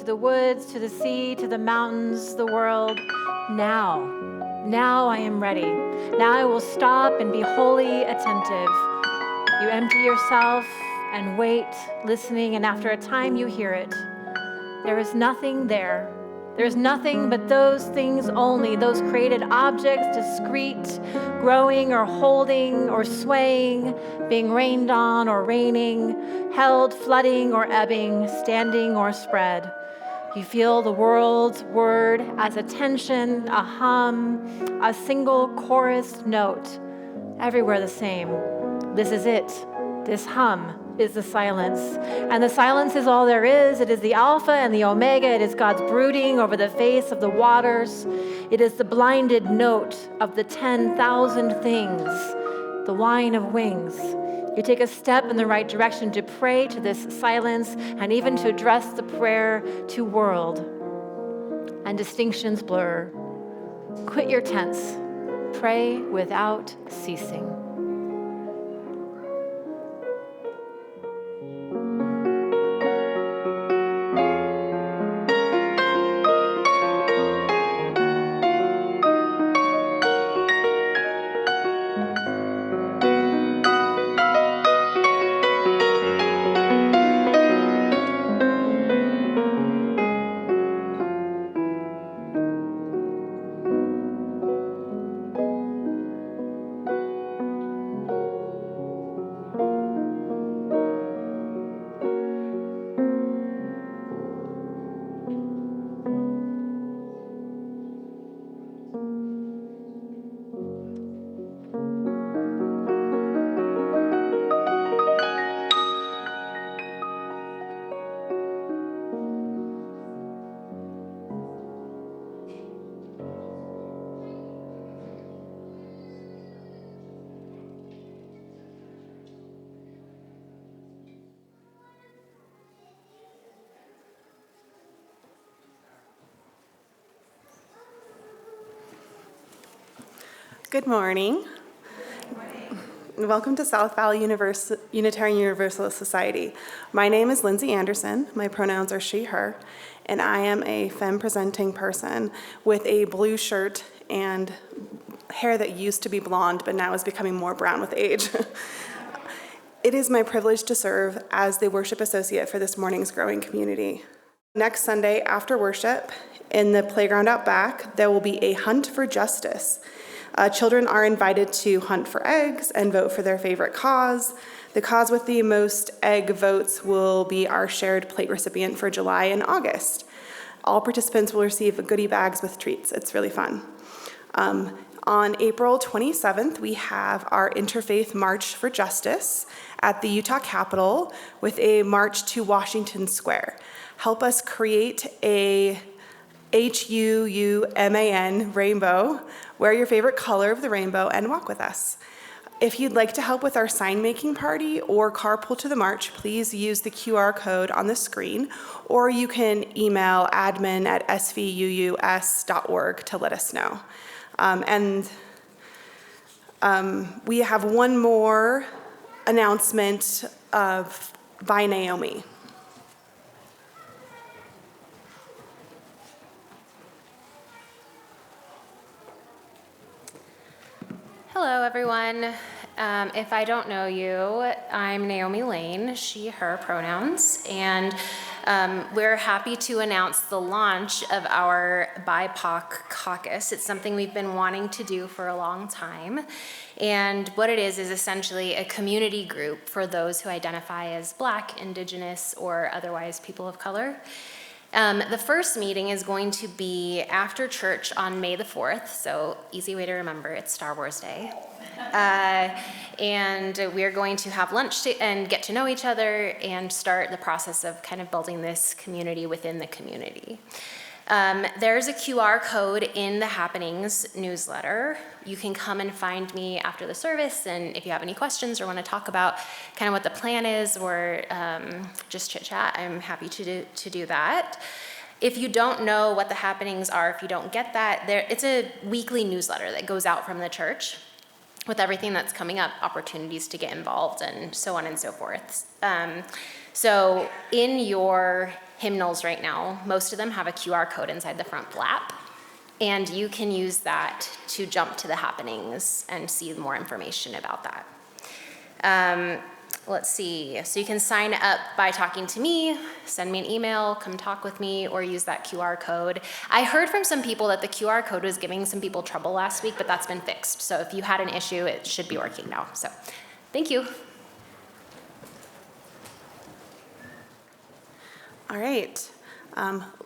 the woods, to the sea, to the mountains, the world. Now I am ready. Now I will stop and be wholly attentive. You empty yourself and wait, listening, and after a time you hear it. There is nothing there. There is nothing but those things only, those created objects, discrete, growing or holding or swaying, being rained on or raining, held, flooding or ebbing, standing or spread. You feel the world's word as a tension, a hum, a single chorus note, everywhere the same. This is it. This hum is the silence. And the silence is all there is. It is the Alpha and the Omega. It is God's brooding over the face of the waters. It is the blinded note of the 10,000 things, the whine of wings. You take a step in the right direction to pray to this silence and even to address the prayer to world. And distinctions blur. Quit your tense. Pray without ceasing. Good morning. Welcome to South Valley Unitarian Universalist Society. My name is Lindsay Anderson. My pronouns are she, her, and I am a femme-presenting person with a blue shirt and hair that used to be blonde but now is becoming more brown with age. It is my privilege to serve as the worship associate for this morning's growing community. Next Sunday after worship, in the playground out back, there will be a hunt for justice. Children are invited to hunt for eggs and vote for their favorite cause. The cause with the most egg votes will be our shared plate recipient for July and August. All participants will receive goodie bags with treats. It's really fun. On April 27th, we have our Interfaith March for Justice at the Utah Capitol with a march to Washington Square. Help us create a HUUMAN rainbow, wear your favorite color of the rainbow, and walk with us. If you'd like to help with our sign-making party or carpool to the march, please use the QR code on the screen, or you can email admin@svuus.org to let us know. We have one more announcement by Naomi. Hello, everyone. If I don't know you, I'm Naomi Lane, she, her pronouns, and we're happy to announce the launch of our BIPOC caucus. It's something we've been wanting to do for a long time, and what it is essentially a community group for those who identify as Black, Indigenous, or otherwise people of color. The first meeting is going to be after church on May the 4th, so easy way to remember, it's Star Wars Day. And we're going to have lunch and get to know each other and start the process of kind of building this community within the community. There's a QR code in the Happenings newsletter. You can come and find me after the service, and if you have any questions or want to talk about kind of what the plan is or just chit chat, I'm happy to do that. If you don't know what the happenings are, if you don't get that, it's a weekly newsletter that goes out from the church with everything that's coming up, opportunities to get involved, and so on and so forth. So in your hymnals right now, most of them have a QR code inside the front flap, and you can use that to jump to the happenings and see more information about that. Let's see, so you can sign up by talking to me, send me an email, come talk with me, or use that QR code. I heard from some people that the QR code was giving some people trouble last week, but that's been fixed. So if you had an issue, it should be working now. So thank you. All right.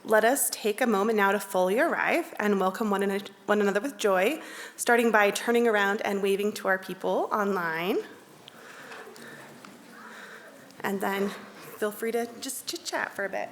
Let us take a moment now to fully arrive and welcome one another with joy, starting by turning around and waving to our people online. And then feel free to just chit-chat for a bit.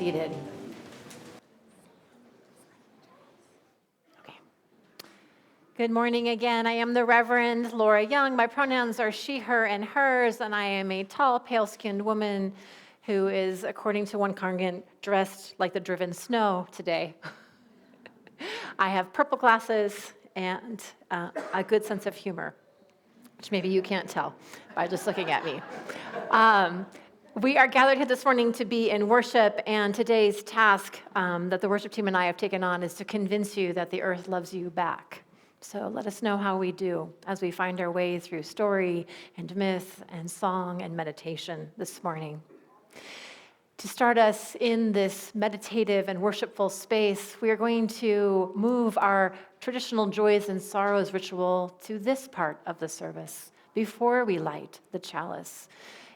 seated. Okay. Good morning again. I am the Reverend Lora Young. My pronouns are she, her, and hers, and I am a tall, pale-skinned woman who is, according to one congregant, dressed like the driven snow today. I have purple glasses and a good sense of humor, which maybe you can't tell by just looking at me. We are gathered here this morning to be in worship, and today's task that the worship team and I have taken on is to convince you that the earth loves you back. So let us know how we do as we find our way through story and myth and song and meditation this morning. To start us in this meditative and worshipful space, we are going to move our traditional joys and sorrows ritual to this part of the service before we light the chalice.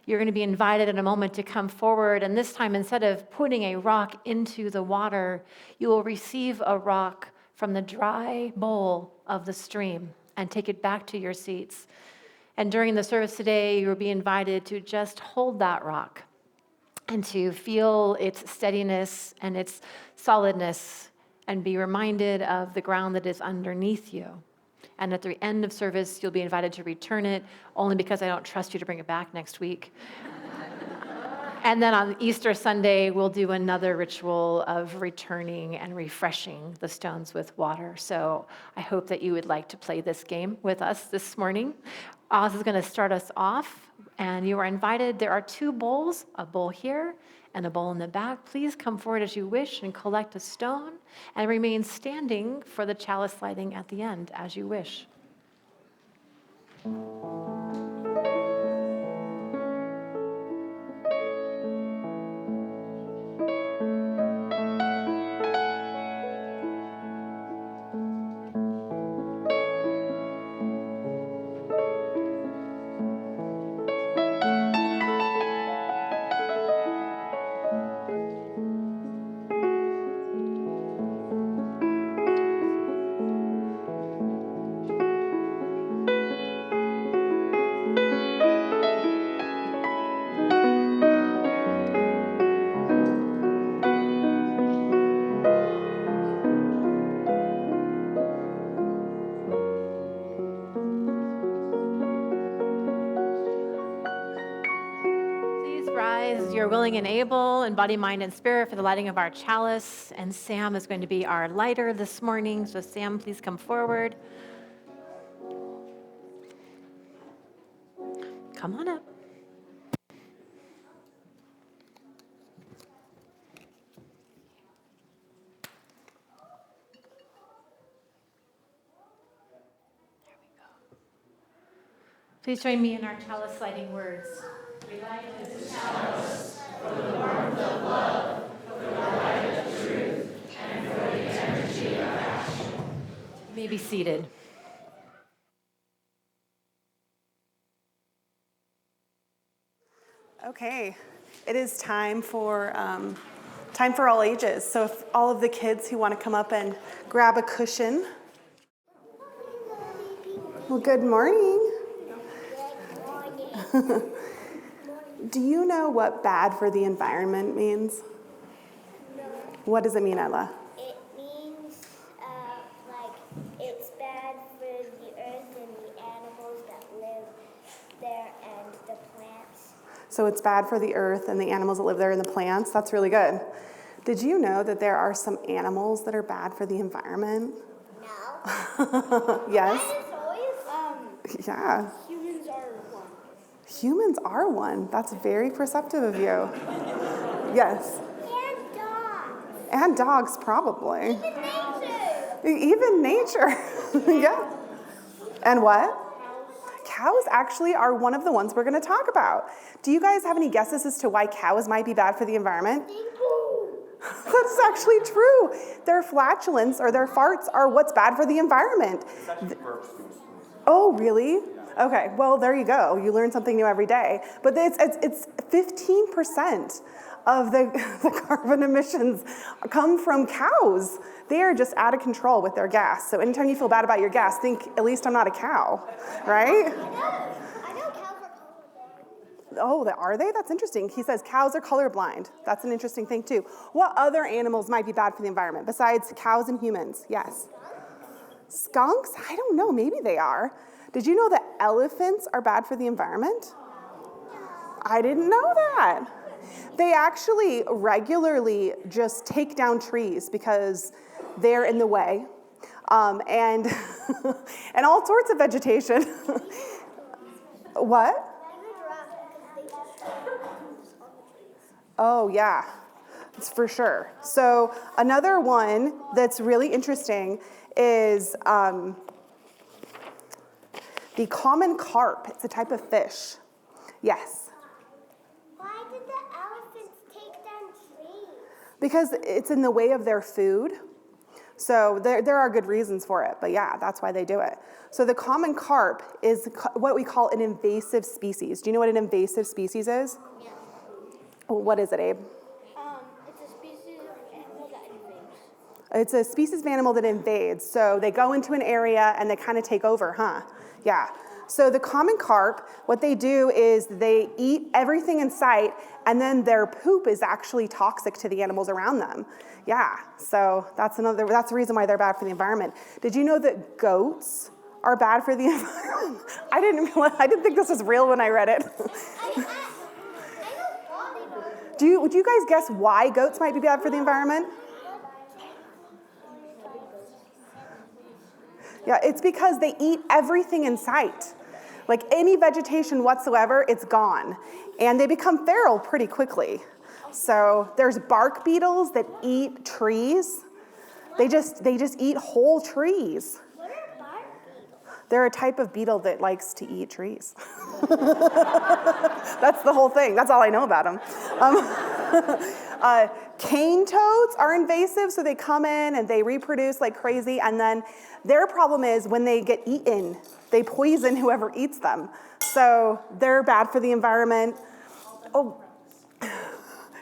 You're going to be invited in a moment to come forward, and this time, instead of putting a rock into the water, you will receive a rock from the dry bowl of the stream and take it back to your seats. And during the service today, you will be invited to just hold that rock and to feel its steadiness and its solidness and be reminded of the ground that is underneath you. And at the end of service, you'll be invited to return it, only because I don't trust you to bring it back next week. And then on Easter Sunday, we'll do another ritual of returning and refreshing the stones with water. So I hope that you would like to play this game with us this morning. Oz is going to start us off, and you are invited. There are 2 bowls, a bowl here and a bowl in the back. Please come forward as you wish and collect a stone, and remain standing for the chalice lighting at the end as you wish. You're willing and able in body, mind, and spirit for the lighting of our chalice. And Sam is going to be our lighter this morning. So Sam, please come forward. Come on up. There we go. Please join me in our chalice lighting words. We light this chalice for the warmth of love, for the light of truth, and for the energy of action. You may be seated. Okay, it is time for all ages. So if all of the kids who want to come up and grab a cushion. Well, good morning. Do you know what bad for the environment means? No. What does it mean, Ella? It means like it's bad for the earth and the animals that live there and the plants. So it's bad for the earth and the animals that live there and the plants. That's really good. Did you know that there are some animals that are bad for the environment? No. Yes? Dinosaurs? Yeah. Humans are one. Humans are one. That's very perceptive of you. Yes. And dogs. And dogs, probably. Even nature. Even nature. Yeah. And what? Cows actually are one of the ones we're going to talk about. Do you guys have any guesses as to why cows might be bad for the environment? That's actually true. Their flatulence or their farts are what's bad for the environment. Oh, really? Okay, well, there you go. You learn something new every day. But it's 15% of the carbon emissions come from cows. They are just out of control with their gas. So anytime you feel bad about your gas, think, at least I'm not a cow, right? I know cows are colorblind. Oh, are they? That's interesting. He says cows are colorblind. That's an interesting thing, too. What other animals might be bad for the environment besides cows and humans? Yes. Skunks? I don't know. Maybe they are. Did you know that elephants are bad for the environment? I didn't know that. They actually regularly just take down trees because they're in the way, and and all sorts of vegetation. What? Oh, yeah, it's for sure. So another one that's really interesting is the common carp. It's a type of fish. Yes? Why did the elephants take down trees? Because it's in the way of their food. So there are good reasons for it, but yeah, that's why they do it. So the common carp is what we call an invasive species. Do you know what an invasive species is? Yeah. What is it, Abe? It's a species of animal that invades. It's a species of animal that invades. So they go into an area and they kind of take over, huh? Yeah. So the common carp, what they do is they eat everything in sight, and then their poop is actually toxic to the animals around them. Yeah. So that's the reason why they're bad for the environment. Did you know that goats are bad for the environment. I didn't think this was real when I read it. Would you guys guess why goats might be bad for the environment? Yeah, it's because they eat everything in sight. Like any vegetation whatsoever, it's gone. And they become feral pretty quickly. So there's bark beetles that eat trees. They just eat whole trees. What are bark beetles? They're a type of beetle that likes to eat trees. That's the whole thing. That's all I know about them. Cane toads are invasive, so they come in and they reproduce like crazy, and then their problem is when they get eaten, they poison whoever eats them. So they're bad for the environment. Oh,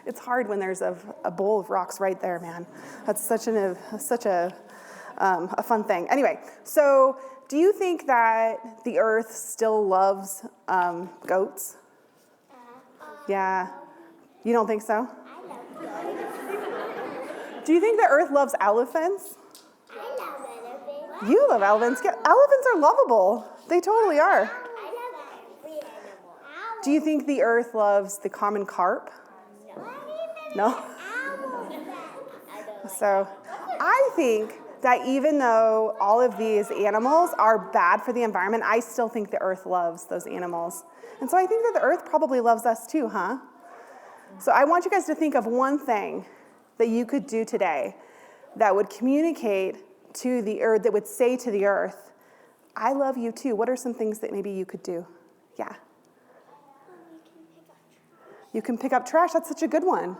it's hard when there's a bowl of rocks right there, man. That's such a fun thing. Anyway, so do you think that the earth still loves goats? Yeah. You don't think so? I love goats. Do you think the earth loves elephants? I love elephants. You love elephants. Yeah, elephants are lovable. They totally are. I love every animal. Do you think the earth loves the common carp? No? So I think that even though all of these animals are bad for the environment, I still think the earth loves those animals. And so I think that the earth probably loves us too, huh? So I want you guys to think of one thing that you could do today that would communicate to the earth, that would say to the earth, I love you too. What are some things that maybe you could do? Yeah. You can pick up trash. That's such a good one.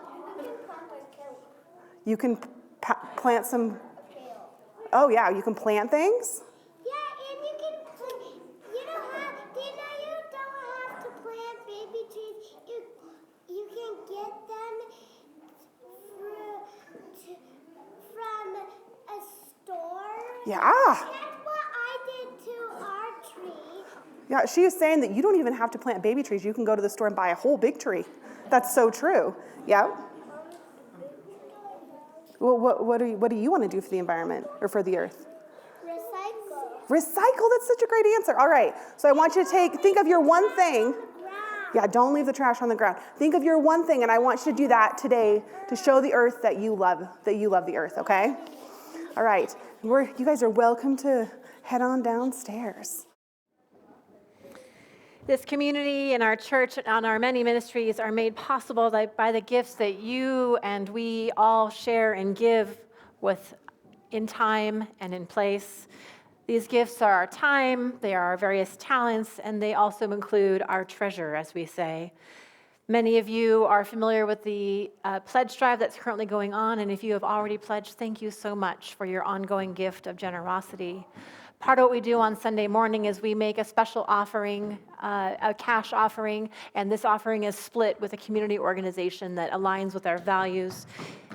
You can plant some, oh yeah, you can plant things. Yeah, and you can, you don't have to plant baby trees. You can get them from a store. Yeah. That's what I did to our tree. Yeah, she was saying that you don't even have to plant baby trees. You can go to the store and buy a whole big tree. That's so true. Yeah. Well, what do you want to do for the environment or for the earth? Recycle. Recycle, that's such a great answer. All right, so I want you to think of your one thing. Yeah, don't leave the trash on the ground. Think of your one thing, and I want you to do that today to show the earth that you love the earth, okay? All right, you guys are welcome to head on downstairs. This community and our church and our many ministries are made possible by the gifts that you and we all share and give with in time and in place. These gifts are our time, they are our various talents, and they also include our treasure, as we say. Many of you are familiar with the pledge drive that's currently going on, and if you have already pledged, thank you so much for your ongoing gift of generosity. Part of what we do on Sunday morning is we make a special offering, a cash offering, and this offering is split with a community organization that aligns with our values.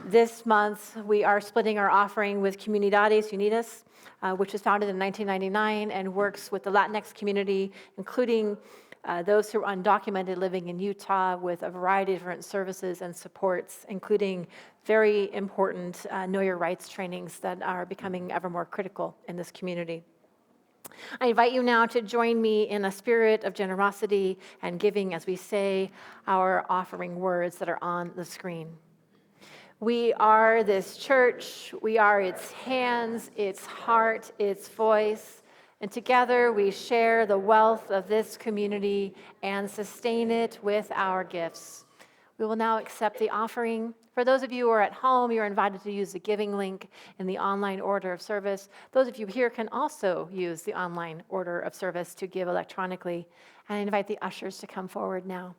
This month, we are splitting our offering with Comunidades Unidas, which was founded in 1999 and works with the Latinx community, including those who are undocumented living in Utah, with a variety of different services and supports, including very important Know Your Rights trainings that are becoming ever more critical in this community. I invite you now to join me in a spirit of generosity and giving as we say our offering words that are on the screen. We are this church, we are its hands, its heart, its voice, and together we share the wealth of this community and sustain it with our gifts. We will now accept the offering. For those of you who are at home, you're invited to use the giving link in the online order of service. Those of you here can also use the online order of service to give electronically. And I invite the ushers to come forward now.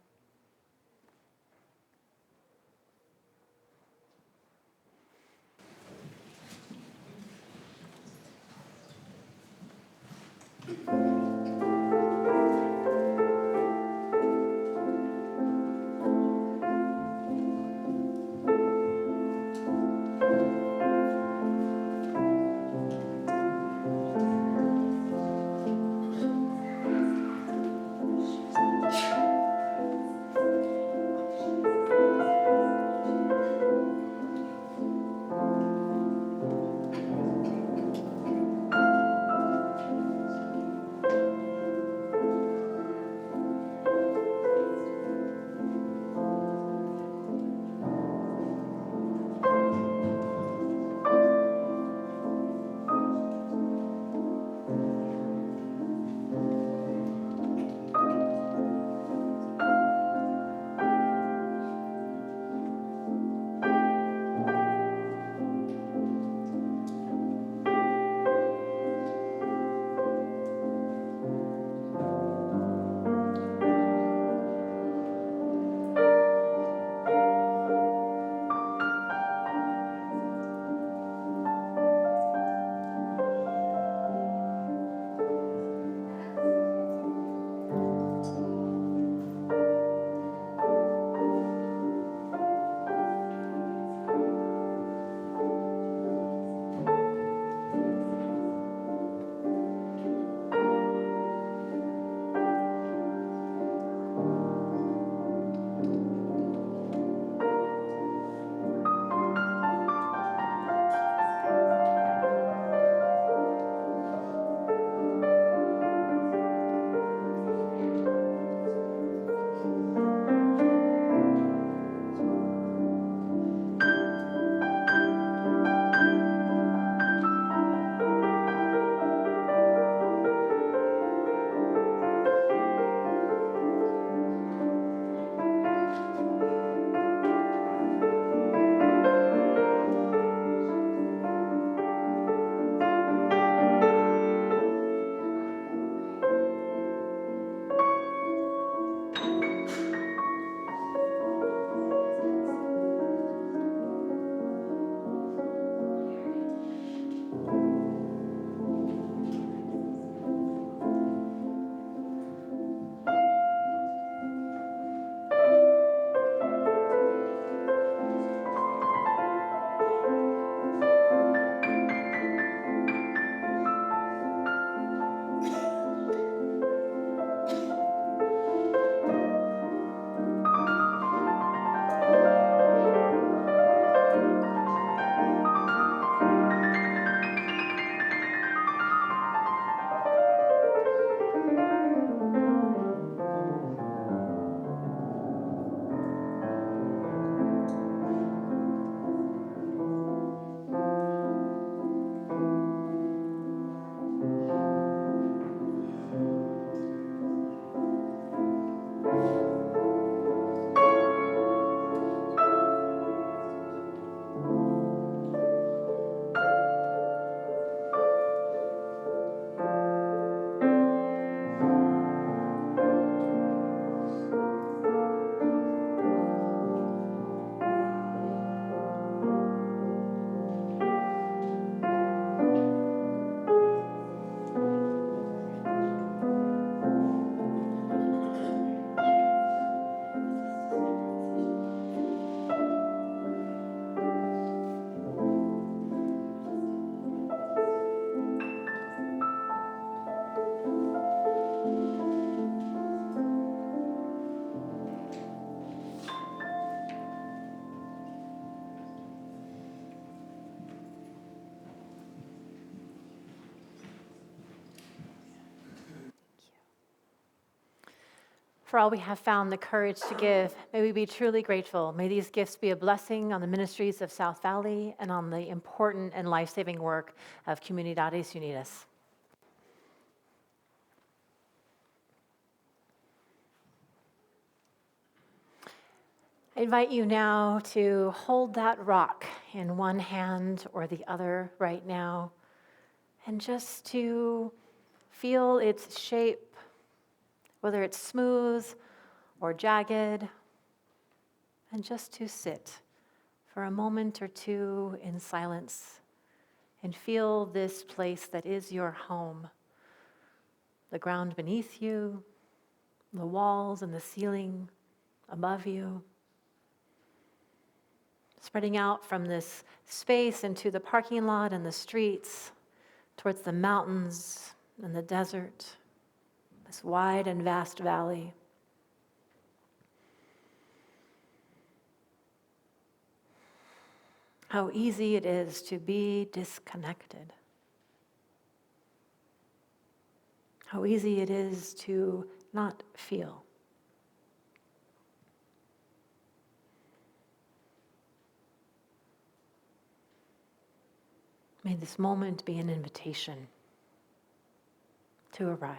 For all we have found the courage to give, may we be truly grateful. May these gifts be a blessing on the ministries of South Valley and on the important and life-saving work of Comunidades Unidas. I invite you now to hold that rock in one hand or the other right now, and just to feel its shape, whether it's smooth or jagged, and just to sit for a moment or two in silence and feel this place that is your home, the ground beneath you, the walls and the ceiling above you, spreading out from this space into the parking lot and the streets, towards the mountains and the desert, this wide and vast valley. How easy it is to be disconnected. How easy it is to not feel. May this moment be an invitation to arrive.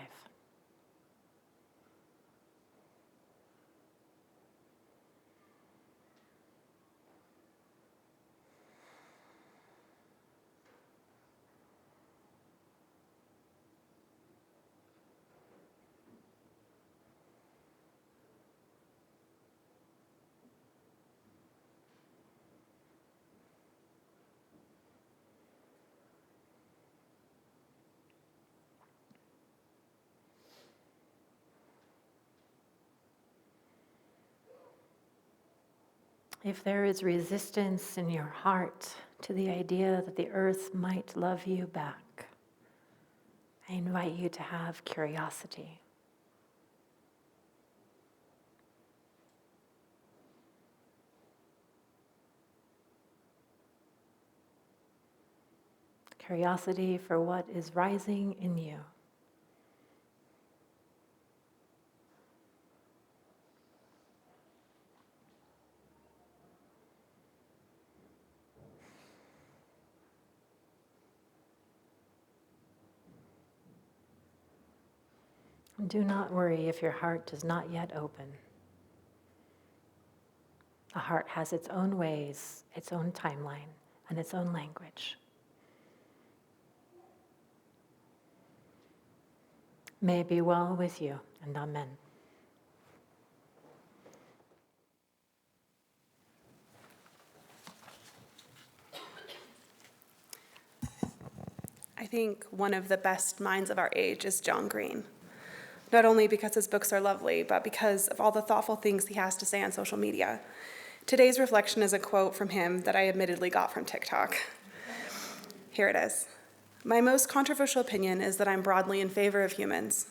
If there is resistance in your heart to the idea that the earth might love you back, I invite you to have curiosity. Curiosity for what is rising in you. Do not worry if your heart does not yet open. The heart has its own ways, its own timeline, and its own language. May it be well with you, and amen. I think one of the best minds of our age is John Green. Not only because his books are lovely, but because of all the thoughtful things he has to say on social media. Today's reflection is a quote from him that I admittedly got from TikTok. Here it is. My most controversial opinion is that I'm broadly in favor of humans.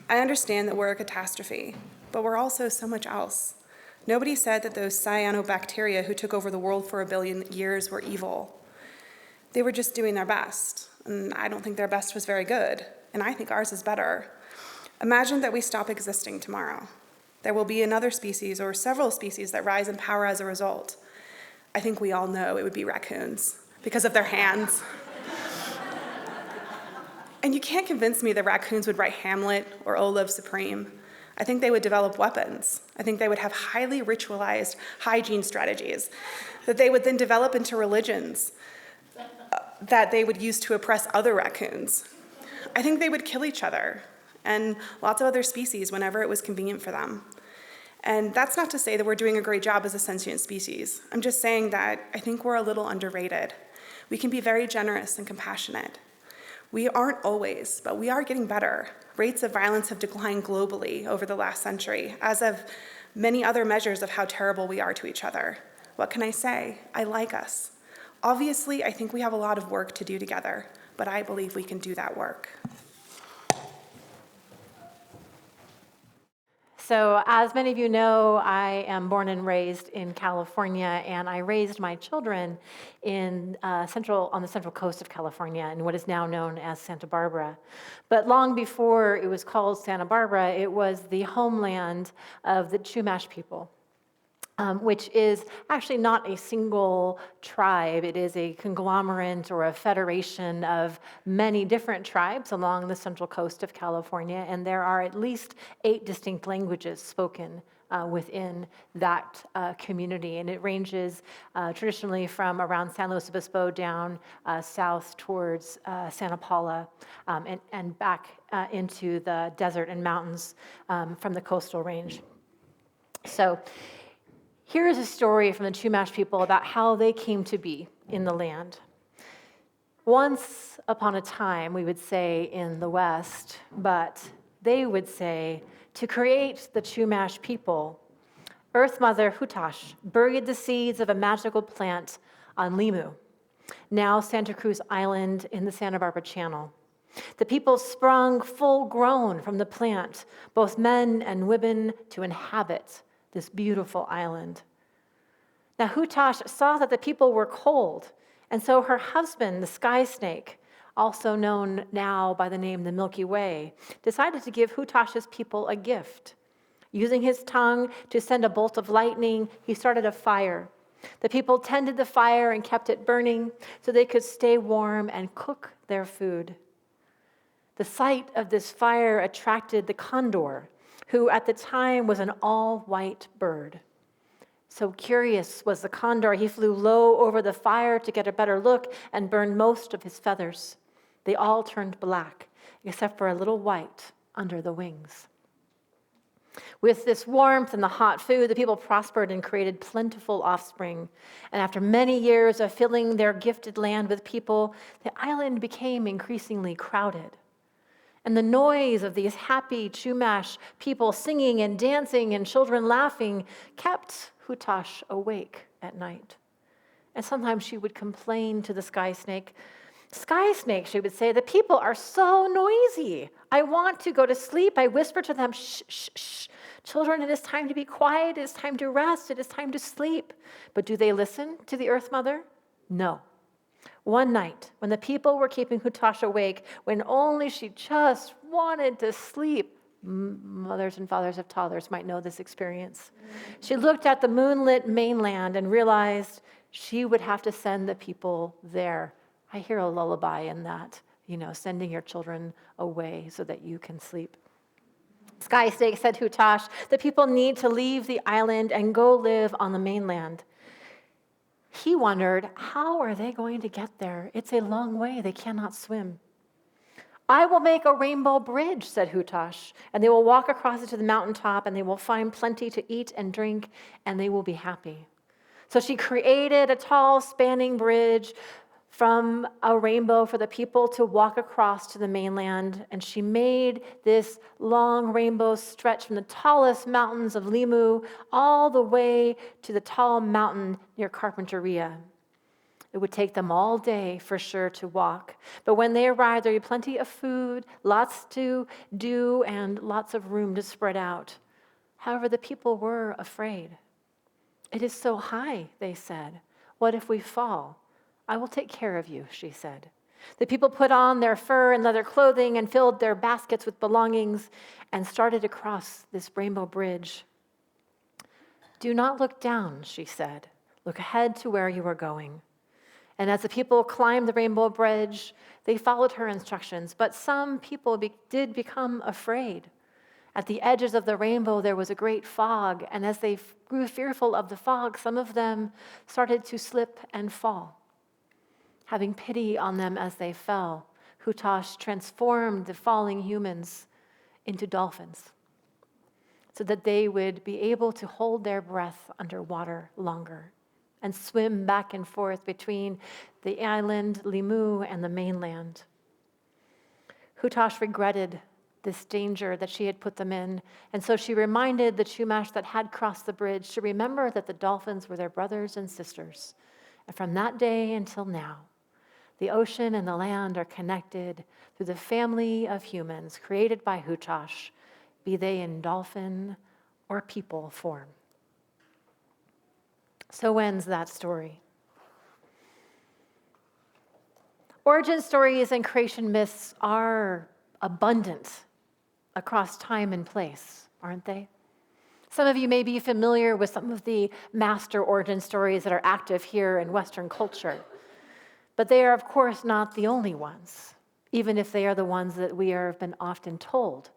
I understand that we're a catastrophe, but we're also so much else. Nobody said that those cyanobacteria who took over the world for 1 billion years were evil. They were just doing their best, and I don't think their best was very good, and I think ours is better. Imagine that we stop existing tomorrow. There will be another species or several species that rise in power as a result. I think we all know it would be raccoons because of their hands. And you can't convince me that raccoons would write Hamlet or O Love Supreme. I think they would develop weapons. I think they would have highly ritualized hygiene strategies that they would then develop into religions that they would use to oppress other raccoons. I think they would kill each other and lots of other species whenever it was convenient for them. And that's not to say that we're doing a great job as a sentient species. I'm just saying that I think we're a little underrated. We can be very generous and compassionate. We aren't always, but we are getting better. Rates of violence have declined globally over the last century, as have many other measures of how terrible we are to each other. What can I say? I like us. Obviously, I think we have a lot of work to do together, but I believe we can do that work. So as many of you know, I am born and raised in California, and I raised my children on the central coast of California in what is now known as Santa Barbara. But long before it was called Santa Barbara, it was the homeland of the Chumash people. Which is actually not a single tribe. It is a conglomerate or a federation of many different tribes along the central coast of California, and there are at least 8 distinct languages spoken within that community, and it ranges traditionally from around San Luis Obispo down south towards Santa Paula and back into the desert and mountains from the coastal range. So here is a story from the Chumash people about how they came to be in the land. Once upon a time, we would say in the West, but they would say, to create the Chumash people, Earth Mother Hutash buried the seeds of a magical plant on Limu, now Santa Cruz Island in the Santa Barbara Channel. The people sprung full grown from the plant, both men and women, to inhabit this beautiful island. Now Hutash saw that the people were cold, and so her husband, the sky snake, also known now by the name the Milky Way, decided to give Hutash's people a gift. Using his tongue to send a bolt of lightning, he started a fire. The people tended the fire and kept it burning so they could stay warm and cook their food. The sight of this fire attracted the condor, who at the time was an all-white bird. So curious was the condor, he flew low over the fire to get a better look and burned most of his feathers. They all turned black, except for a little white under the wings. With this warmth and the hot food, the people prospered and created plentiful offspring. And after many years of filling their gifted land with people, the island became increasingly crowded. And the noise of these happy Chumash people singing and dancing and children laughing kept Hutash awake at night. And sometimes she would complain to the sky snake. Sky snake, she would say, the people are so noisy. I want to go to sleep. I whisper to them, shh, shh, shh. Children, it is time to be quiet. It is time to rest. It is time to sleep. But do they listen to the Earth Mother? No. One night, when the people were keeping Hutash awake, when only she just wanted to sleep, mothers and fathers of toddlers might know this experience. She looked at the moonlit mainland and realized she would have to send the people there. I hear a lullaby in that, sending your children away so that you can sleep. Sky Snake said to Hutash, the people need to leave the island and go live on the mainland. He wondered, how are they going to get there? It's a long way. They cannot swim. I will make a rainbow bridge, said Hutash, and they will walk across it to the mountaintop, and they will find plenty to eat and drink, and they will be happy. So she created a tall, spanning bridge from a rainbow for the people to walk across to the mainland, and she made this long rainbow stretch from the tallest mountains of Limu all the way to the tall mountain near Carpinteria. It would take them all day for sure to walk, but when they arrived, there would be plenty of food, lots to do, and lots of room to spread out. However, the people were afraid. It is so high, they said. What if we fall? I will take care of you, she said. The people put on their fur and leather clothing and filled their baskets with belongings and started across this rainbow bridge. Do not look down, she said. Look ahead to where you are going. And as the people climbed the rainbow bridge, they followed her instructions, but some people did become afraid. At the edges of the rainbow, there was a great fog, and as they grew fearful of the fog, some of them started to slip and fall. Having pity on them as they fell, Hutash transformed the falling humans into dolphins so that they would be able to hold their breath underwater longer and swim back and forth between the island Limu and the mainland. Hutash regretted this danger that she had put them in, and so she reminded the Chumash that had crossed the bridge to remember that the dolphins were their brothers and sisters. And from that day until now, the ocean and the land are connected through the family of humans created by Hutash, be they in dolphin or people form. So ends that story. Origin stories and creation myths are abundant across time and place, aren't they? Some of you may be familiar with some of the master origin stories that are active here in Western culture, but they are, of course, not the only ones, even if they are the ones that we have been often told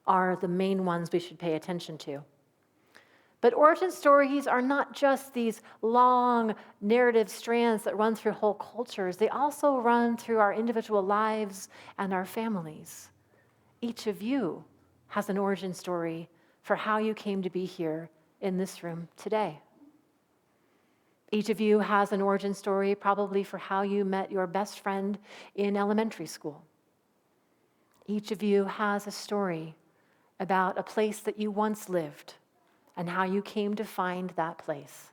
are the main ones we should pay attention to. But origin stories are not just these long narrative strands that run through whole cultures. They also run through our individual lives and our families. Each of you has an origin story for how you came to be here in this room today. Each of you has an origin story probably for how you met your best friend in elementary school. Each of you has a story about a place that you once lived and how you came to find that place.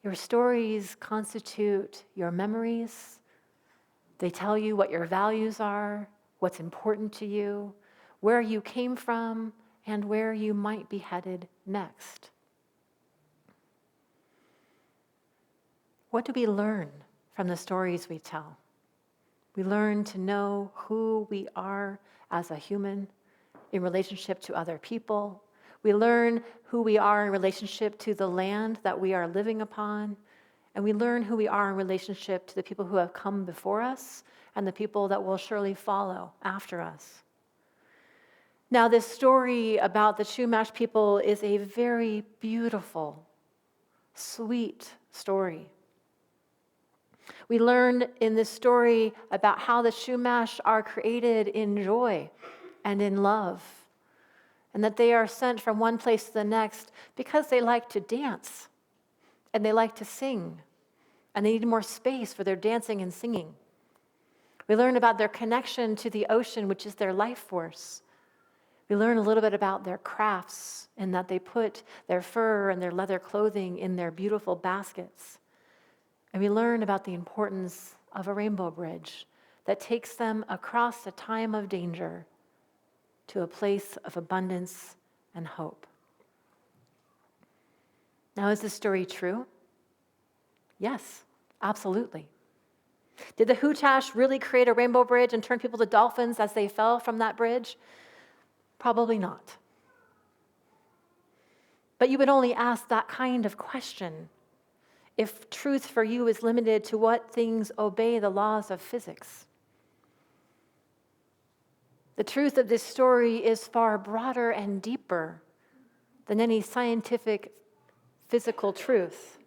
Your stories constitute your memories. They tell you what your values are, what's important to you, where you came from, and where you might be headed next. What do we learn from the stories we tell? We learn to know who we are as a human in relationship to other people. We learn who we are in relationship to the land that we are living upon. And we learn who we are in relationship to the people who have come before us and the people that will surely follow after us. Now, this story about the Chumash people is a very beautiful, sweet story. We learn in this story about how the Chumash are created in joy and in love, and that they are sent from one place to the next because they like to dance, and they like to sing, and they need more space for their dancing and singing. We learn about their connection to the ocean, which is their life force. We learn a little bit about their crafts and that they put their fur and their leather clothing in their beautiful baskets. And we learn about the importance of a rainbow bridge that takes them across a time of danger to a place of abundance and hope. Now, is this story true? Yes, absolutely. Did the Hutash really create a rainbow bridge and turn people to dolphins as they fell from that bridge? Probably not. But you would only ask that kind of question if truth for you is limited to what things obey the laws of physics. The truth of this story is far broader and deeper than any scientific, physical truth.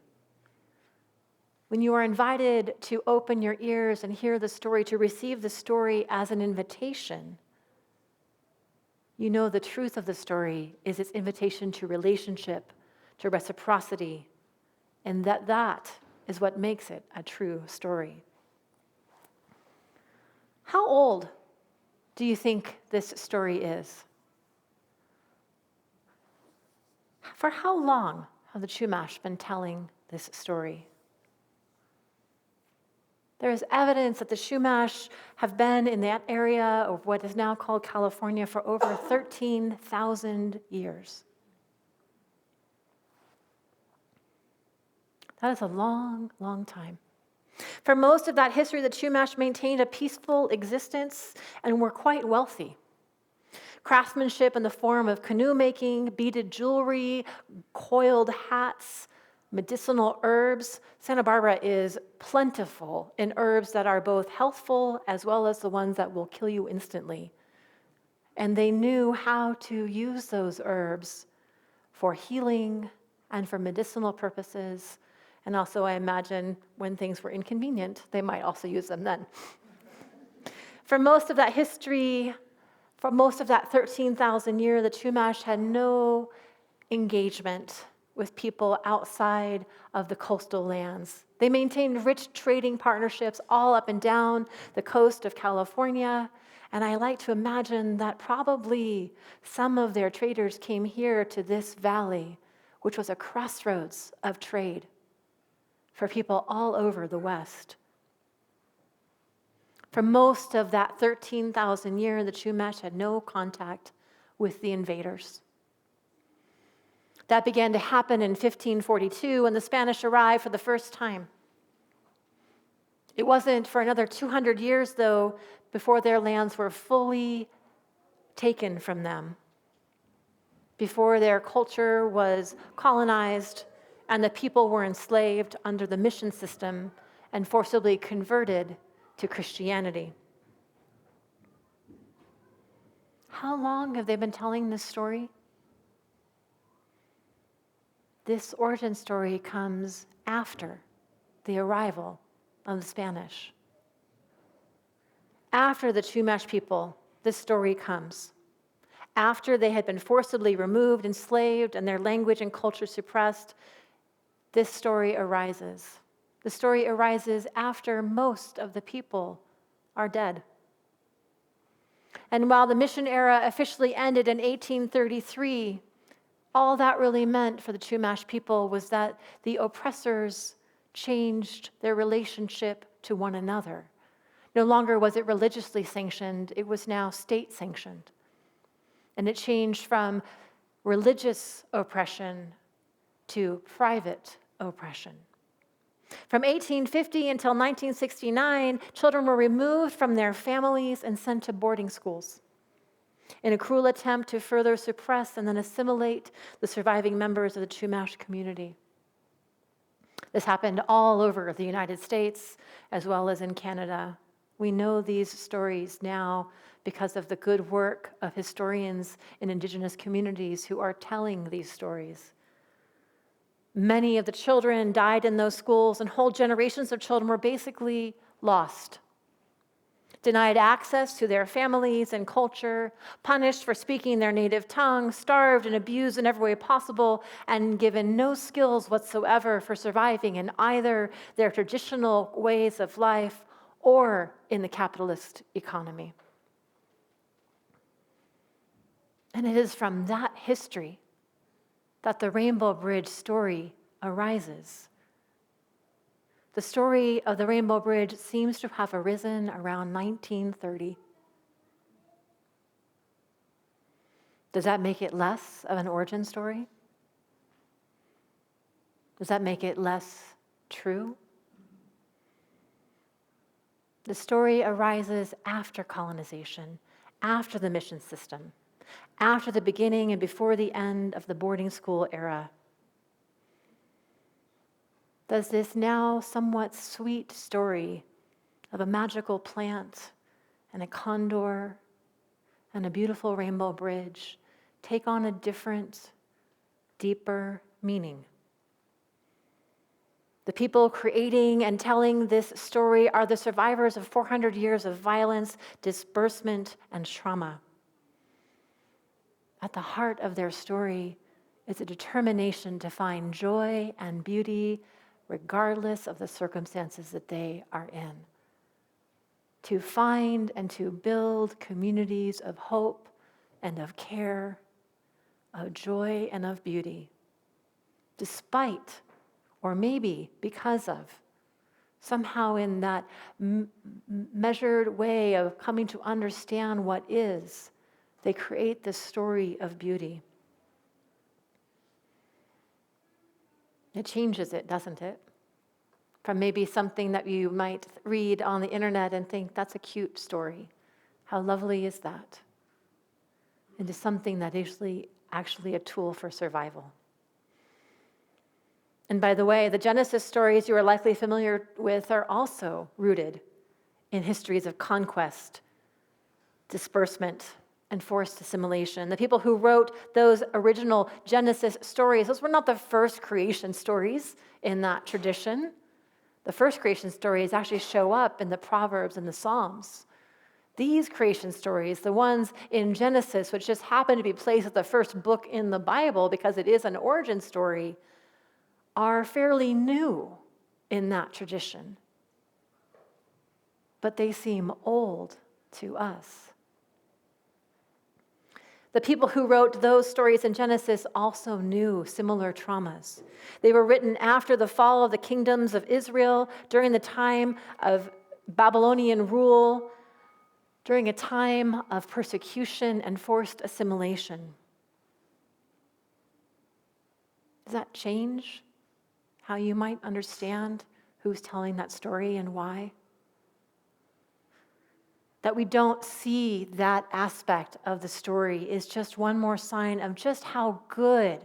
When you are invited to open your ears and hear the story, to receive the story as an invitation, you know the truth of the story is its invitation to relationship, to reciprocity, and that is what makes it a true story. How old do you think this story is? For how long have the Chumash been telling this story? There is evidence that the Chumash have been in that area of what is now called California for over 13,000 years. That is a long, long time. For most of that history, the Chumash maintained a peaceful existence and were quite wealthy. Craftsmanship in the form of canoe making, beaded jewelry, coiled hats, medicinal herbs. Santa Barbara is plentiful in herbs that are both healthful as well as the ones that will kill you instantly. And they knew how to use those herbs for healing and for medicinal purposes. And also, I imagine when things were inconvenient, they might also use them then. For most of that history, for most of that 13,000 years, the Chumash had no engagement with people outside of the coastal lands. They maintained rich trading partnerships all up and down the coast of California. And I like to imagine that probably some of their traders came here to this valley, which was a crossroads of trade for people all over the West. For most of that 13,000 years, the Chumash had no contact with the invaders. That began to happen in 1542 when the Spanish arrived for the first time. It wasn't for another 200 years, though, before their lands were fully taken from them, before their culture was colonized and the people were enslaved under the mission system and forcibly converted to Christianity. How long have they been telling this story? This origin story comes after the arrival of the Spanish. After the Chumash people, this story comes. After they had been forcibly removed, enslaved, and their language and culture suppressed, this story arises. The story arises after most of the people are dead. And while the mission era officially ended in 1833, all that really meant for the Chumash people was that the oppressors changed their relationship to one another. No longer was it religiously sanctioned, it was now state sanctioned. And it changed from religious oppression to private oppression. From 1850 until 1969, children were removed from their families and sent to boarding schools in a cruel attempt to further suppress and then assimilate the surviving members of the Chumash community. This happened all over the United States as well as in Canada. We know these stories now because of the good work of historians in Indigenous communities who are telling these stories. Many of the children died in those schools, and whole generations of children were basically lost, denied access to their families and culture, punished for speaking their native tongue, starved and abused in every way possible, and given no skills whatsoever for surviving in either their traditional ways of life or in the capitalist economy. And it is from that history that the Rainbow Bridge story arises. The story of the Rainbow Bridge seems to have arisen around 1930. Does that make it less of an origin story? Does that make it less true? The story arises after colonization, after the mission system, after the beginning and before the end of the boarding school era. Does this now somewhat sweet story of a magical plant and a condor and a beautiful rainbow bridge take on a different, deeper meaning? The people creating and telling this story are the survivors of 400 years of violence, disbursement, and trauma. At the heart of their story is a determination to find joy and beauty regardless of the circumstances that they are in. To find and to build communities of hope and of care, of joy and of beauty, despite, or maybe because of, somehow in that measured way of coming to understand what is, they create this story of beauty. It changes it, doesn't it? From maybe something that you might read on the internet and think, that's a cute story. How lovely is that? Into something that is actually a tool for survival. And by the way, the Genesis stories you are likely familiar with are also rooted in histories of conquest, disbursement, and forced assimilation. The people who wrote those original Genesis stories, those were not the first creation stories in that tradition. The first creation stories actually show up in the Proverbs and the Psalms. These creation stories, the ones in Genesis, which just happen to be placed as the first book in the Bible because it is an origin story, are fairly new in that tradition. But they seem old to us. The people who wrote those stories in Genesis also knew similar traumas. They were written after the fall of the kingdoms of Israel, during the time of Babylonian rule, during a time of persecution and forced assimilation. Does that change how you might understand who's telling that story and why? That we don't see that aspect of the story is just one more sign of just how good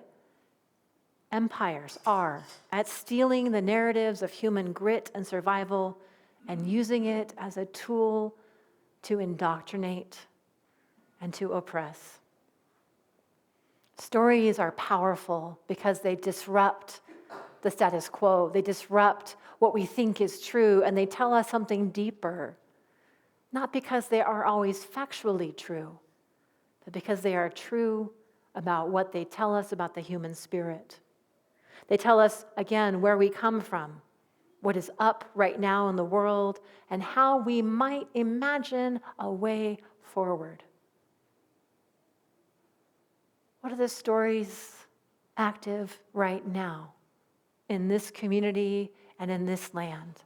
empires are at stealing the narratives of human grit and survival and using it as a tool to indoctrinate and to oppress. Stories are powerful because they disrupt the status quo. They disrupt what we think is true, and they tell us something deeper. Not because they are always factually true, but because they are true about what they tell us about the human spirit. They tell us, again, where we come from, what is up right now in the world, and how we might imagine a way forward. What are the stories active right now in this community and in this land?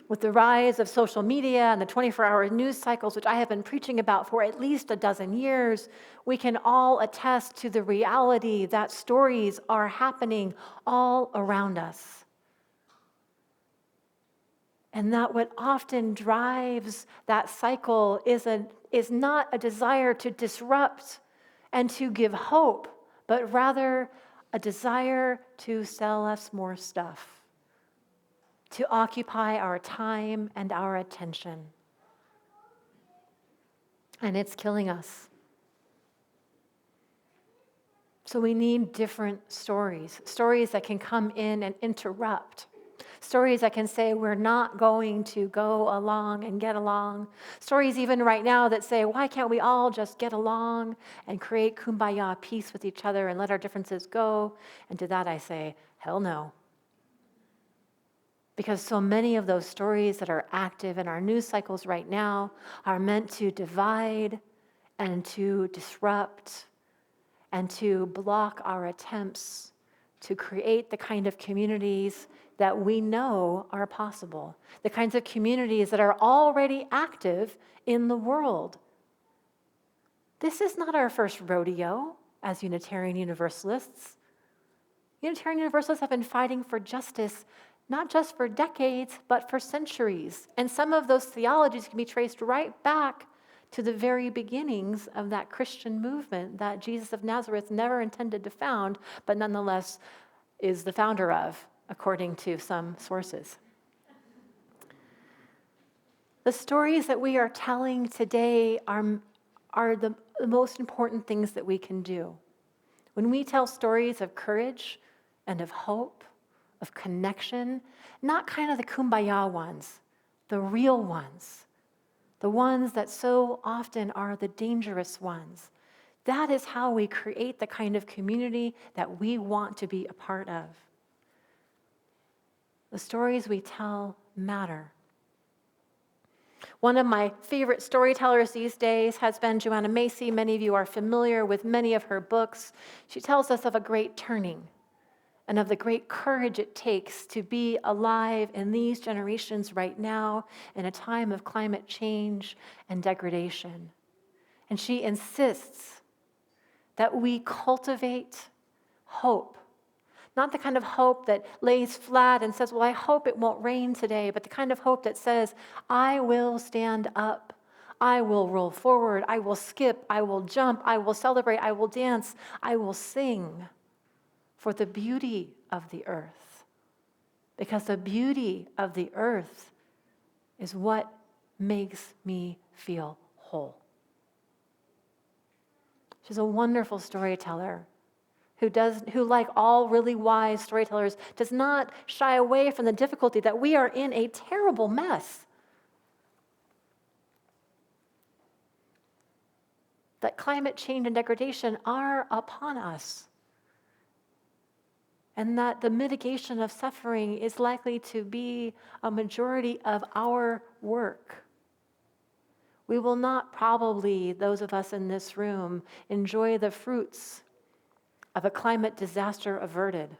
With the rise of social media and the 24-hour news cycles, which I have been preaching about for at least a dozen years, we can all attest to the reality that stories are happening all around us. And that what often drives that cycle is not a desire to disrupt and to give hope, but rather a desire to sell us more stuff, to occupy our time and our attention. And it's killing us. So we need different stories that can come in and interrupt. Stories that can say, we're not going to go along and get along. Stories even right now that say, why can't we all just get along and create kumbaya peace with each other and let our differences go? And to that I say, hell no. Because so many of those stories that are active in our news cycles right now are meant to divide and to disrupt and to block our attempts to create the kind of communities that we know are possible, the kinds of communities that are already active in the world. This is not our first rodeo as Unitarian Universalists. Unitarian Universalists have been fighting for justice not just for decades, but for centuries. And some of those theologies can be traced right back to the very beginnings of that Christian movement that Jesus of Nazareth never intended to found, but nonetheless is the founder of, according to some sources. The stories that we are telling today are the most important things that we can do. When we tell stories of courage and of hope, of connection, not kind of the kumbaya ones, the real ones, the ones that so often are the dangerous ones. That is how we create the kind of community that we want to be a part of. The stories we tell matter. One of my favorite storytellers these days has been Joanna Macy. Many of you are familiar with many of her books. She tells us of a great turning and of the great courage it takes to be alive in these generations right now in a time of climate change and degradation. And she insists that we cultivate hope. Not the kind of hope that lays flat and says, well, I hope it won't rain today, but the kind of hope that says, I will stand up, I will roll forward, I will skip, I will jump, I will celebrate, I will dance, I will sing for the beauty of the earth. Because the beauty of the earth is what makes me feel whole. She's a wonderful storyteller who, like all really wise storytellers, does not shy away from the difficulty that we are in a terrible mess. That climate change and degradation are upon us. And that the mitigation of suffering is likely to be a majority of our work. We will not probably, those of us in this room, enjoy the fruits of a climate disaster averted.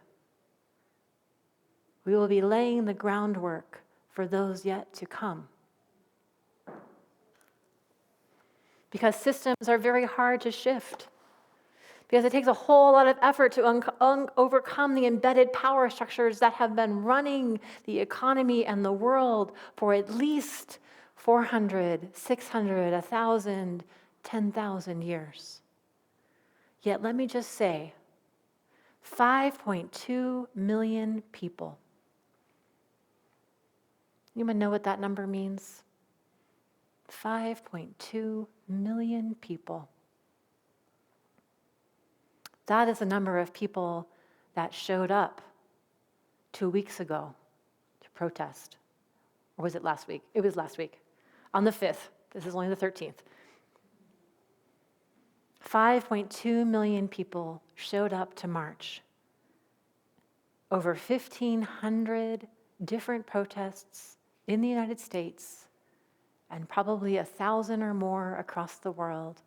We will be laying the groundwork for those yet to come. Because systems are very hard to shift. Because it takes a whole lot of effort to overcome the embedded power structures that have been running the economy and the world for at least 400, 600, 1,000, 10,000 years. Yet let me just say, 5.2 million people. Anyone know what that number means? 5.2 million people. That is the number of people that showed up 2 weeks ago to protest. Or was it last week? It was last week. On the 5th. This is only the 13th. 5.2 million people showed up to march. Over 1,500 different protests in the United States, and probably 1,000 or more across the world.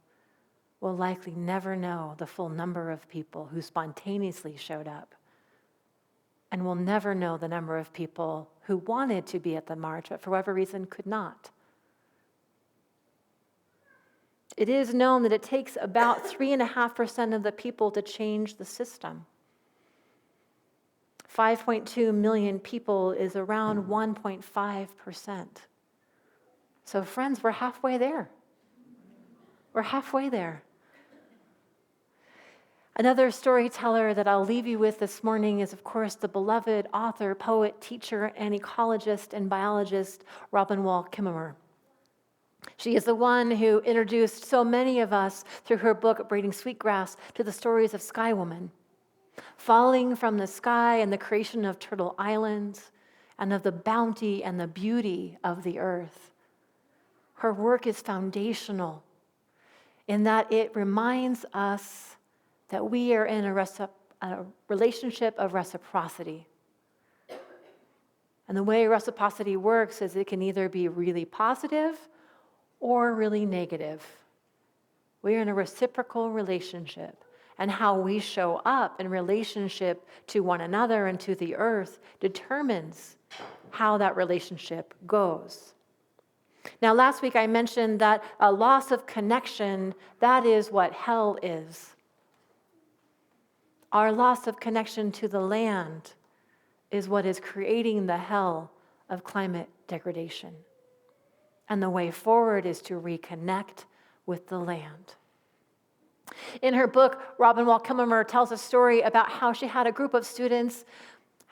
Will likely never know the full number of people who spontaneously showed up. And will never know the number of people who wanted to be at the march, but for whatever reason could not. It is known that it takes about 3.5% of the people to change the system. 5.2 million people is around 1.5%. So friends, we're halfway there. We're halfway there. Another storyteller that I'll leave you with this morning is, of course, the beloved author, poet, teacher, and ecologist and biologist, Robin Wall Kimmerer. She is the one who introduced so many of us through her book, Braiding Sweetgrass, to the stories of Sky Woman, falling from the sky and the creation of Turtle Island, and of the bounty and the beauty of the earth. Her work is foundational in that it reminds us that we are in a relationship of reciprocity. And the way reciprocity works is it can either be really positive or really negative. We are in a reciprocal relationship, and how we show up in relationship to one another and to the earth determines how that relationship goes. Now, last week I mentioned that a loss of connection, that is what hell is. Our loss of connection to the land is what is creating the hell of climate degradation. And the way forward is to reconnect with the land. In her book, Robin Wall Kimmerer tells a story about how she had a group of students.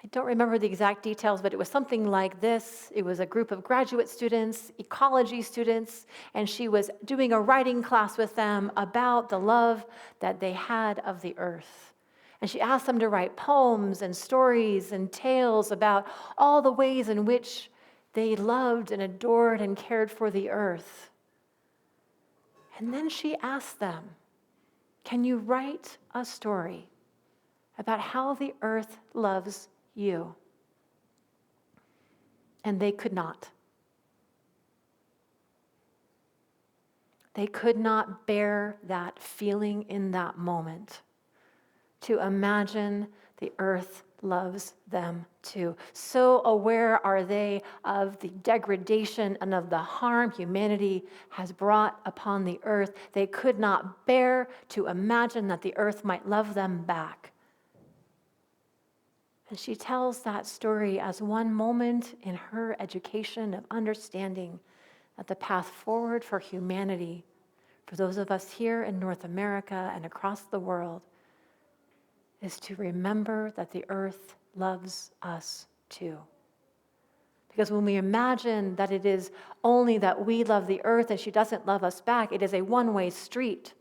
I don't remember the exact details, but it was something like this. It was a group of graduate students, ecology students, and she was doing a writing class with them about the love that they had of the earth. And she asked them to write poems and stories and tales about all the ways in which they loved and adored and cared for the earth. And then she asked them, can you write a story about how the earth loves you? And they could not. They could not bear that feeling in that moment, to imagine the earth loves them too. So aware are they of the degradation and of the harm humanity has brought upon the earth, they could not bear to imagine that the earth might love them back. And she tells that story as one moment in her education of understanding that the path forward for humanity, for those of us here in North America and across the world, is to remember that the earth loves us too. Because when we imagine that it is only that we love the earth and she doesn't love us back, it is a one-way street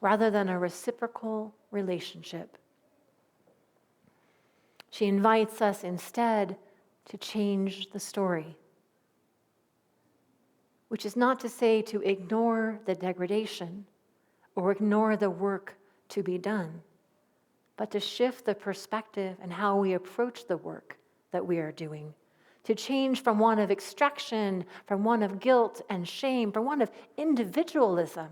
rather than a reciprocal relationship. She invites us instead to change the story, which is not to say to ignore the degradation or ignore the work to be done, but to shift the perspective and how we approach the work that we are doing, to change from one of extraction, from one of guilt and shame, from one of individualism,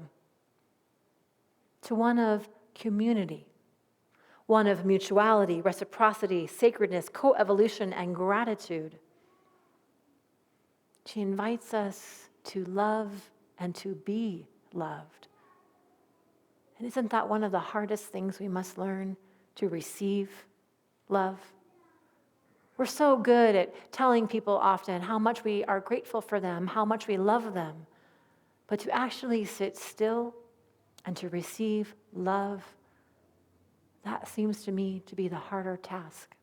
to one of community, one of mutuality, reciprocity, sacredness, coevolution, and gratitude. She invites us to love and to be loved. And isn't that one of the hardest things we must learn? To receive love. We're so good at telling people often how much we are grateful for them, how much we love them. But to actually sit still and to receive love, that seems to me to be the harder task.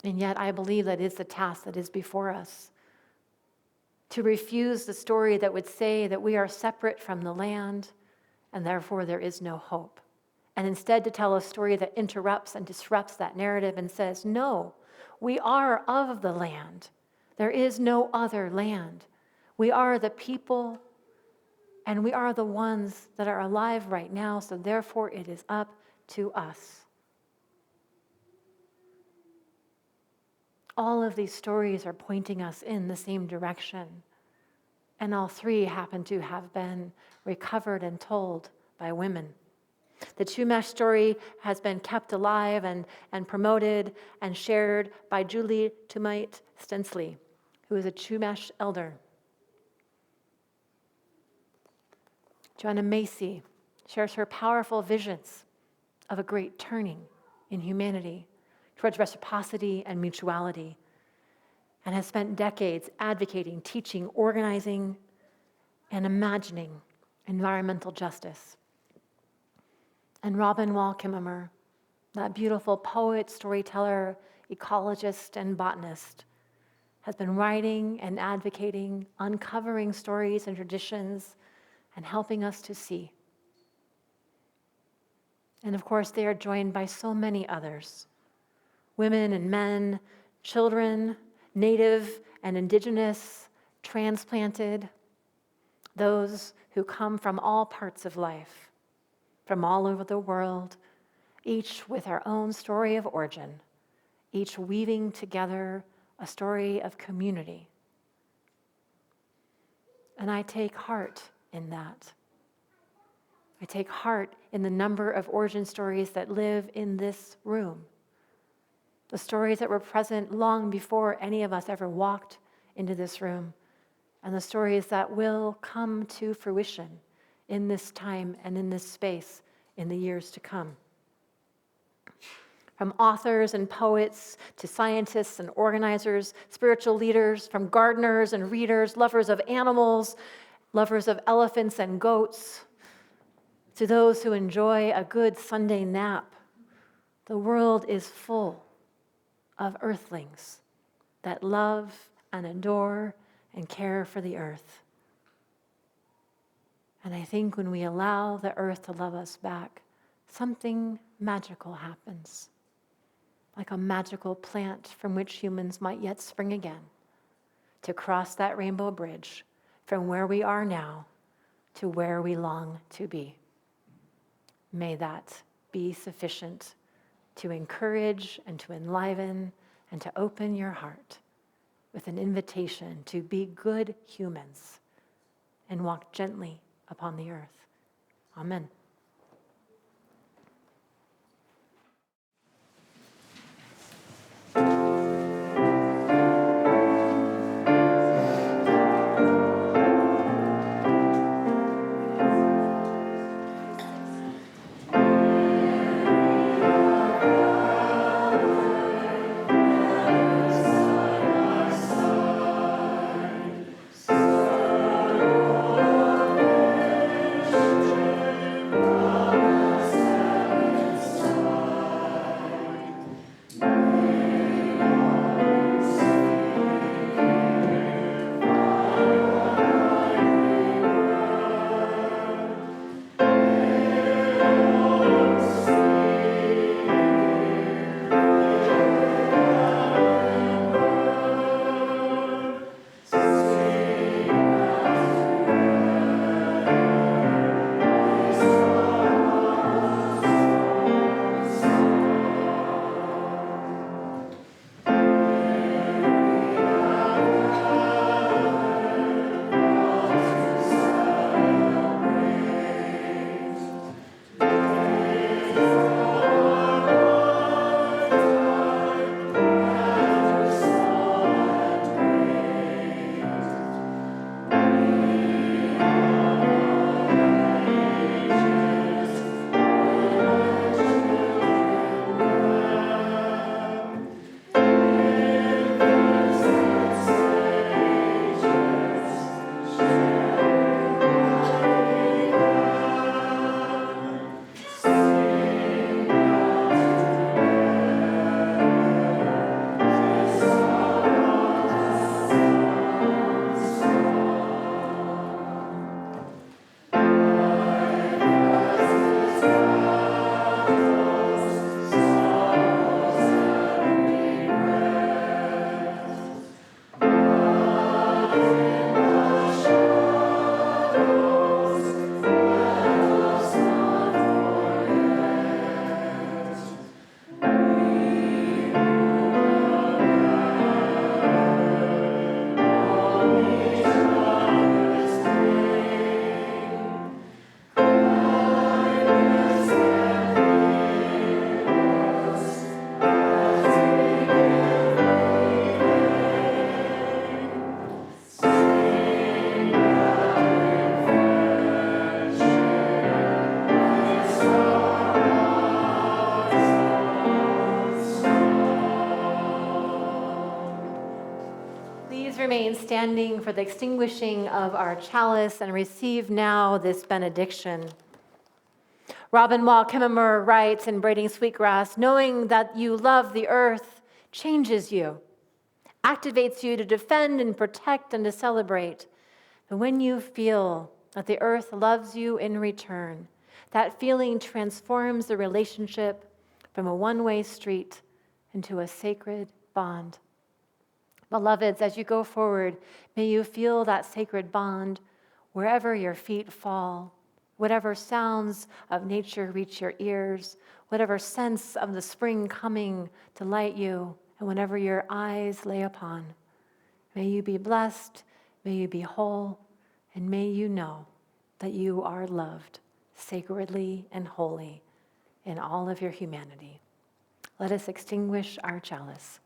And yet I believe that is the task that is before us. To refuse the story that would say that we are separate from the land and therefore there is no hope. And instead to tell a story that interrupts and disrupts that narrative and says, no, we are of the land. There is no other land. We are the people, and we are the ones that are alive right now, so therefore it is up to us. All of these stories are pointing us in the same direction, and all three happen to have been recovered and told by women. The Chumash story has been kept alive and promoted and shared by Julie Tumite Stensley, who is a Chumash elder. Joanna Macy shares her powerful visions of a great turning in humanity towards reciprocity and mutuality, and has spent decades advocating, teaching, organizing, and imagining environmental justice. And Robin Wall Kimmerer, that beautiful poet, storyteller, ecologist, and botanist, has been writing and advocating, uncovering stories and traditions, and helping us to see. And of course, they are joined by so many others, women and men, children, native and indigenous, transplanted, those who come from all parts of life, from all over the world, each with our own story of origin, each weaving together a story of community. And I take heart in that. I take heart in the number of origin stories that live in this room, the stories that were present long before any of us ever walked into this room, and the stories that will come to fruition in this time and in this space in the years to come. From authors and poets to scientists and organizers, spiritual leaders, from gardeners and readers, lovers of animals, lovers of elephants and goats, to those who enjoy a good Sunday nap, the world is full of earthlings that love and adore and care for the earth. And I think when we allow the earth to love us back, something magical happens, like a magical plant from which humans might yet spring again, to cross that rainbow bridge from where we are now to where we long to be. May that be sufficient to encourage and to enliven and to open your heart with an invitation to be good humans and walk gently upon the earth. Amen. Please remain standing for the extinguishing of our chalice and receive now this benediction. Robin Wall Kimmerer writes in Braiding Sweetgrass, knowing that you love the earth changes you, activates you to defend and protect and to celebrate. And when you feel that the earth loves you in return, that feeling transforms the relationship from a one-way street into a sacred bond. Beloveds, as you go forward, may you feel that sacred bond wherever your feet fall, whatever sounds of nature reach your ears, whatever sense of the spring coming to light you, and whenever your eyes lay upon. May you be blessed, may you be whole, and may you know that you are loved sacredly and wholly in all of your humanity. Let us extinguish our chalice.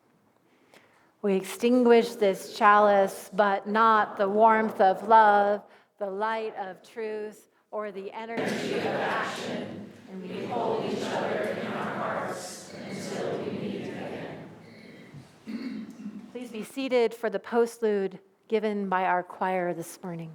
We extinguish this chalice, but not the warmth of love, the light of truth, or the energy of action, and we hold each other in our hearts until we meet again. Please be seated for the postlude given by our choir this morning.